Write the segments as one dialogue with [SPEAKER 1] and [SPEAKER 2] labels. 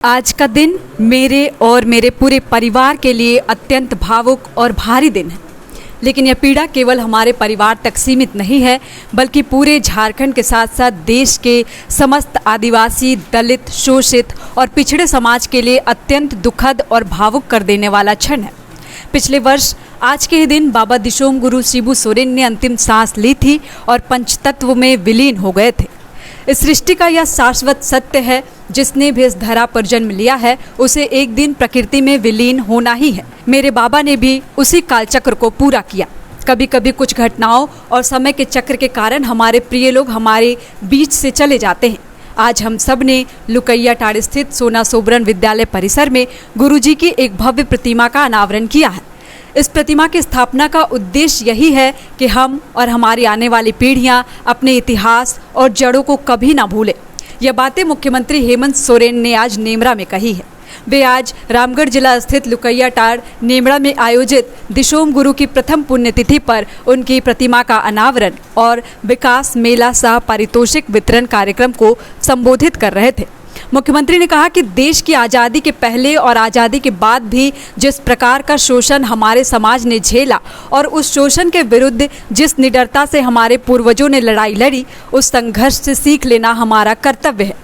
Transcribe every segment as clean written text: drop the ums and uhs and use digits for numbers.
[SPEAKER 1] आज का दिन मेरे और मेरे पूरे परिवार के लिए अत्यंत भावुक और भारी दिन है। लेकिन यह पीड़ा केवल हमारे परिवार तक सीमित नहीं है, बल्कि पूरे झारखंड के साथ साथ देश के समस्त आदिवासी, दलित, शोषित और पिछड़े समाज के लिए अत्यंत दुखद और भावुक कर देने वाला क्षण है। पिछले वर्ष आज के ही दिन बाबा दिशोम गुरु शिबू सोरेन ने अंतिम सांस ली थी और पंचतत्व में विलीन हो गए थे। इस सृष्टि का यह शाश्वत सत्य है, जिसने भी इस धरा पर जन्म लिया है उसे एक दिन प्रकृति में विलीन होना ही है। मेरे बाबा ने भी उसी कालचक्र को पूरा किया। कभी कभी कुछ घटनाओं और समय के चक्र के कारण हमारे प्रिय लोग हमारे बीच से चले जाते हैं। आज हम सब ने लुकैयाटांड़ स्थित सोना सोबरन विद्यालय परिसर में गुरुजी की एक भव्य प्रतिमा का अनावरण किया है। इस प्रतिमा की स्थापना का उद्देश्य यही है कि हम और हमारी आने वाली पीढ़ियां अपने इतिहास और जड़ों को कभी ना भूलें। यह बातें मुख्यमंत्री हेमंत सोरेन ने आज नेमरा में कही है। वे आज रामगढ़ जिला स्थित लुकैयाटांड़ नेमरा में आयोजित दिशोम गुरु की प्रथम पुण्यतिथि पर उनकी प्रतिमा का अनावरण और विकास मेला सह पारितोषिक वितरण कार्यक्रम को संबोधित कर रहे थे। मुख्यमंत्री ने कहा कि देश की आज़ादी के पहले और आज़ादी के बाद भी जिस प्रकार का शोषण हमारे समाज ने झेला और उस शोषण के विरुद्ध जिस निडरता से हमारे पूर्वजों ने लड़ाई लड़ी, उस संघर्ष से सीख लेना हमारा कर्तव्य है।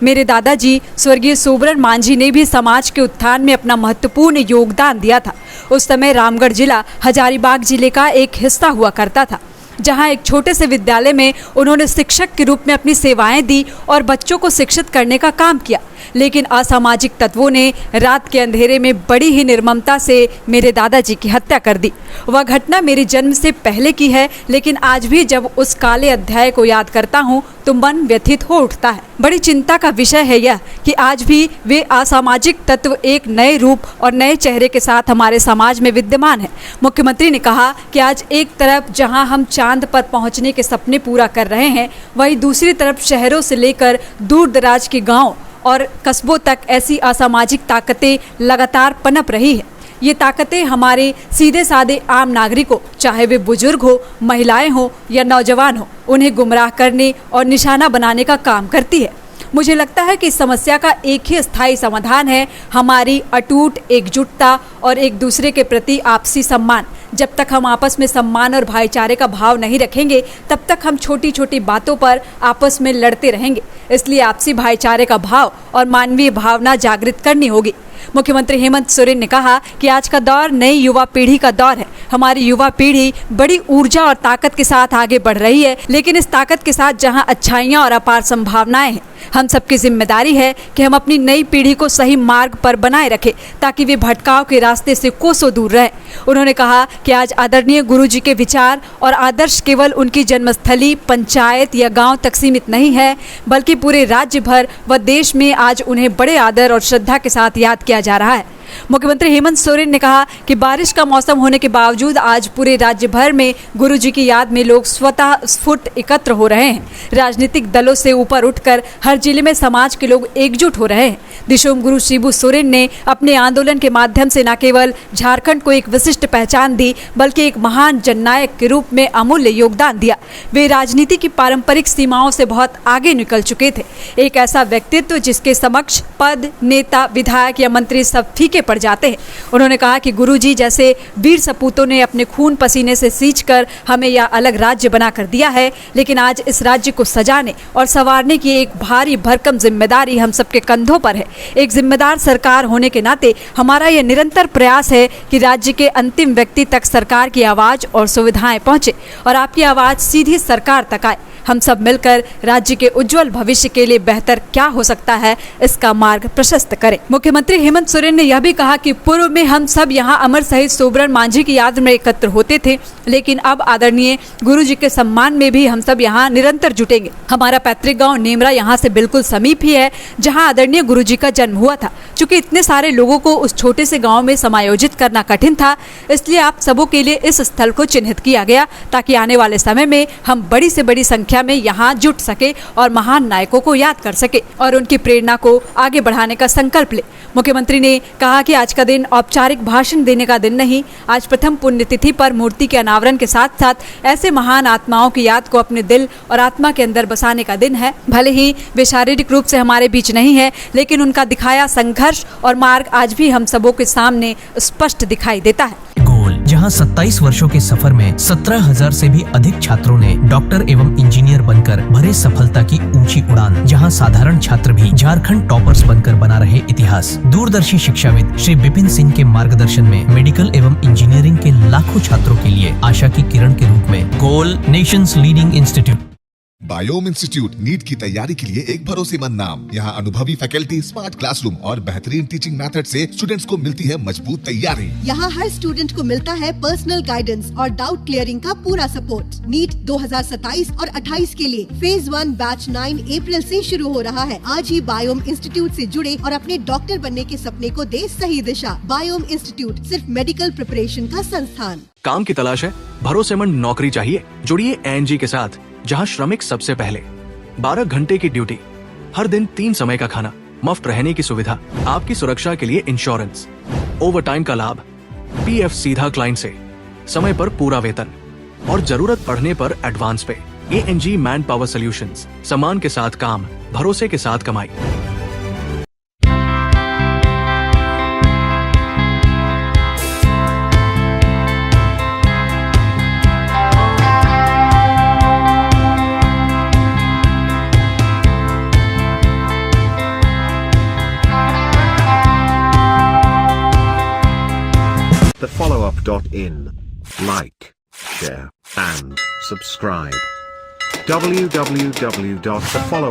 [SPEAKER 1] मेरे दादाजी स्वर्गीय सोबरन मांझी ने भी समाज के उत्थान में अपना महत्वपूर्ण योगदान दिया था। उस समय रामगढ़ जिला हजारीबाग जिले का एक हिस्सा हुआ करता था, जहां एक छोटे से विद्यालय में उन्होंने शिक्षक के रूप में अपनी सेवाएं दी और बच्चों को शिक्षित करने का काम किया। लेकिन असामाजिक तत्वों ने रात के अंधेरे में बड़ी ही निर्ममता से मेरे दादाजी की हत्या कर दी। वह घटना मेरे जन्म से पहले की है, लेकिन आज भी जब उस काले अध्याय को याद करता हूँ तो मन व्यथित हो उठता है। बड़ी चिंता का विषय है यह कि आज भी वे असामाजिक तत्व एक नए रूप और नए चेहरे के साथ हमारे समाज में विद्यमान है। मुख्यमंत्री ने कहा कि आज एक तरफ जहां हम चांद पर पहुंचने के सपने पूरा कर रहे हैं, वहीं दूसरी तरफ शहरों से लेकर दूर दराज के गाँव और कस्बों तक ऐसी असामाजिक ताकतें लगातार पनप रही है। ये ताकतें हमारे सीधे साधे आम नागरिकों, चाहे वे बुजुर्ग हो, महिलाएं हो या नौजवान हो, उन्हें गुमराह करने और निशाना बनाने का काम करती है। मुझे लगता है कि इस समस्या का एक ही स्थायी समाधान है, हमारी अटूट एकजुटता और एक दूसरे के प्रति आपसी सम्मान। जब तक हम आपस में सम्मान और भाईचारे का भाव नहीं रखेंगे, तब तक हम छोटी छोटी बातों पर आपस में लड़ते रहेंगे। इसलिए आपसी भाईचारे का भाव और मानवीय भावना जागृत करनी होगी। मुख्यमंत्री हेमंत सोरेन ने कहा कि आज का दौर नई युवा पीढ़ी का दौर है। हमारी युवा पीढ़ी बड़ी ऊर्जा और ताकत के साथ आगे बढ़ रही है, लेकिन इस ताकत के साथ जहां अच्छाइयां और अपार संभावनाएं हैं, हम सबकी जिम्मेदारी है कि हम अपनी नई पीढ़ी को सही मार्ग पर बनाए रखें, ताकि वे भटकाव के रास्ते से कोसों दूर रहे। उन्होंने कहा कि आज आदरणीय गुरु जी के विचार और आदर्श केवल उनकी जन्मस्थली, पंचायत या गांव तक सीमित नहीं है, बल्कि पूरे राज्य भर व देश में आज उन्हें बड़े आदर और श्रद्धा के साथ याद किया जा रहा है। मुख्यमंत्री हेमंत सोरेन ने कहा कि बारिश का मौसम होने के बावजूद आज पूरे राज्य भर में गुरु जी की याद में लोग स्वतः स्फुट एकत्र हो रहे हैं। राजनीतिक दलों से ऊपर उठकर हर जिले में समाज के लोग एकजुट हो रहे हैं। दिशोम गुरु शिबू सोरेन ने अपने आंदोलन के माध्यम से न केवल झारखंड को एक विशिष्ट पहचान दी, बल्कि एक महान जननायक के रूप में अमूल्य योगदान दिया। वे राजनीति की पारंपरिक सीमाओं से बहुत आगे निकल चुके थे। एक ऐसा व्यक्तित्व जिसके समक्ष पद, नेता, विधायक या मंत्री सब फीके पड़ जाते हैं। उन्होंने कहा कि गुरुजी जैसे वीर सपूतों ने अपने खून पसीने से सींचकर हमें यह अलग राज्य बना कर दिया है, लेकिन आज इस राज्य को सजाने और संवारने की एक भारी भरकम जिम्मेदारी हम सबके कंधों पर है। एक जिम्मेदार सरकार होने के नाते हमारा यह निरंतर प्रयास है कि राज्य के अंतिम व्यक्ति तक सरकार की आवाज और सुविधाएं पहुंचे और आपकी आवाज सीधी सरकार तक आए। हम सब मिलकर राज्य के उज्जवल भविष्य के लिए बेहतर क्या हो सकता है, इसका मार्ग प्रशस्त करें। मुख्यमंत्री हेमंत सोरेन ने यह भी कहा कि पूर्व में हम सब यहां अमर शहीद सोबरन मांझी की याद में एकत्र होते थे, लेकिन अब आदरणीय गुरु जी के सम्मान में भी हम सब यहां निरंतर जुटेंगे। हमारा पैतृक गांव नेमरा यहां से बिल्कुल समीप ही है, जहां आदरणीय गुरु जी का जन्म हुआ था। चूंकि इतने सारे लोगों को उस छोटे से गांव में समायोजित करना कठिन था, इसलिए आप सबों के लिए इस स्थल को चिन्हित किया गया ताकि आने वाले समय में हम बड़ी से बड़ी संख्या में यहाँ जुट सके और महान नायकों को याद कर सके और उनकी प्रेरणा को आगे बढ़ाने का संकल्प ले। मुख्यमंत्री ने कहा कि आज का दिन औपचारिक भाषण देने का दिन नहीं, आज प्रथम पुण्यतिथि पर मूर्ति के अनावरण के साथ साथ ऐसे महान आत्माओं की याद को अपने दिल और आत्मा के अंदर बसाने का दिन है। भले ही वे शारीरिक रूप से हमारे बीच नहीं है, लेकिन उनका दिखाया संघर्ष और मार्ग आज भी हम सबों के सामने स्पष्ट दिखाई देता है।
[SPEAKER 2] जहां 27 वर्षों के सफर में 17,000 से भी अधिक छात्रों ने डॉक्टर एवं इंजीनियर बनकर भरे सफलता की ऊंची उड़ान, जहां साधारण छात्र भी झारखंड टॉपर्स बनकर बना रहे इतिहास। दूरदर्शी शिक्षाविद श्री विपिन सिंह के मार्गदर्शन में मेडिकल एवं इंजीनियरिंग के लाखों छात्रों के लिए आशा की किरण के रूप में whole nations leading institute.
[SPEAKER 3] Biome institute NEET की तैयारी के लिए एक भरोसेमंद नाम। यहाँ अनुभवी फैकल्टी, स्मार्ट क्लासरूम और बेहतरीन टीचिंग मेथड से स्टूडेंट्स को मिलती है मजबूत तैयारी।
[SPEAKER 4] यहाँ हर स्टूडेंट को मिलता है पर्सनल गाइडेंस और डाउट क्लियरिंग का पूरा सपोर्ट। नीट 2027 और 28 के लिए फेज 1 बैच 9 अप्रैल से शुरू हो रहा है। आज ही बायोम इंस्टीट्यूट से जुड़े और अपने डॉक्टर बनने के सपने को दे सही दिशा। बायोम इंस्टीट्यूट सिर्फ मेडिकल प्रिपरेशन का संस्थान।
[SPEAKER 5] काम की तलाश है, भरोसेमंद नौकरी चाहिए, जुड़िए एएनजी के साथ, जहां श्रमिक सबसे पहले। 12 घंटे की ड्यूटी, हर दिन 3 समय का खाना, मुफ्त रहने की सुविधा, आपकी सुरक्षा के लिए इंश्योरेंस, ओवरटाइम का लाभ, पीएफ सीधा क्लाइंट से, समय पर पूरा वेतन और जरूरत पड़ने पर एडवांस पे। एएनजी मैन पावर सॉल्यूशंस, सम्मान के साथ काम, भरोसे के साथ कमाई।
[SPEAKER 6] thefollowup.in. Like, share, and subscribe. www.thefollow